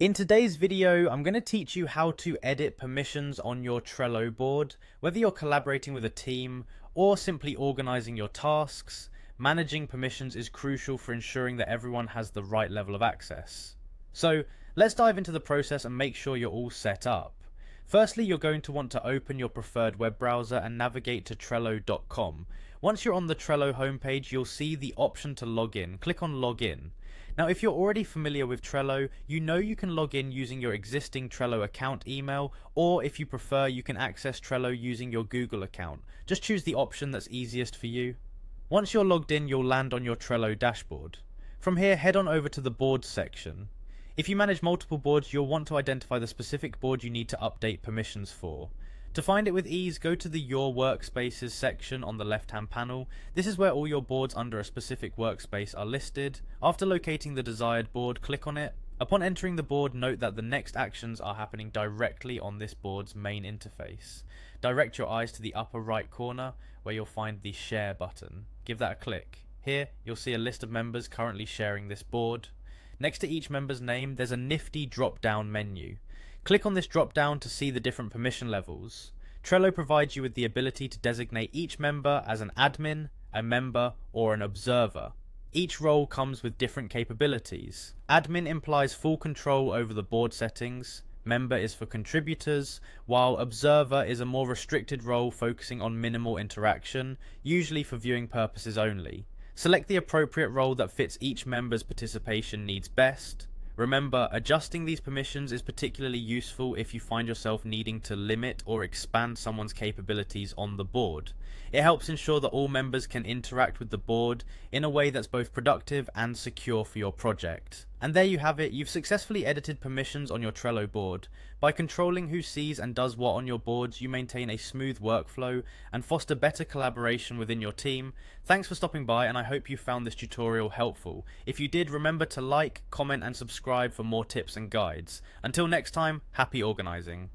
In today's video, I'm going to teach you how to edit permissions on your Trello board. Whether you're collaborating with a team or simply organizing your tasks, managing permissions is crucial for ensuring that everyone has the right level of access. So let's dive into the process and make sure you're all set up. Firstly, you're going to want to open your preferred web browser and navigate to Trello.com. Once you're on the Trello homepage, you'll see the option to log in. Click on Login. Now, if you're already familiar with Trello, you know you can log in using your existing Trello account email, or if you prefer, you can access Trello using your Google account. Just choose the option that's easiest for you. Once you're logged in, you'll land on your Trello dashboard. From here, head on over to the Boards section. If you manage multiple boards, you'll want to identify the specific board you need to update permissions for. To find it with ease, go to the Your Workspaces section on the left-hand panel. This is where all your boards under a specific workspace are listed. After locating the desired board, click on it. Upon entering the board, note that the next actions are happening directly on this board's main interface. Direct your eyes to the upper right corner, where you'll find the Share button. Give that a click. Here, you'll see a list of members currently sharing this board. Next to each member's name, there's a nifty drop-down menu. Click on this drop-down to see the different permission levels. Trello provides you with the ability to designate each member as an admin, a member, or an observer. Each role comes with different capabilities. Admin implies full control over the board settings, member is for contributors, while observer is a more restricted role focusing on minimal interaction, usually for viewing purposes only. Select the appropriate role that fits each member's participation needs best. Remember, adjusting these permissions is particularly useful if you find yourself needing to limit or expand someone's capabilities on the board. It helps ensure that all members can interact with the board in a way that's both productive and secure for your project. And there you have it, you've successfully edited permissions on your Trello board. By controlling who sees and does what on your boards, you maintain a smooth workflow and foster better collaboration within your team. Thanks for stopping by, and I hope you found this tutorial helpful. If you did, remember to like, comment and subscribe for more tips and guides. Until next time, happy organizing.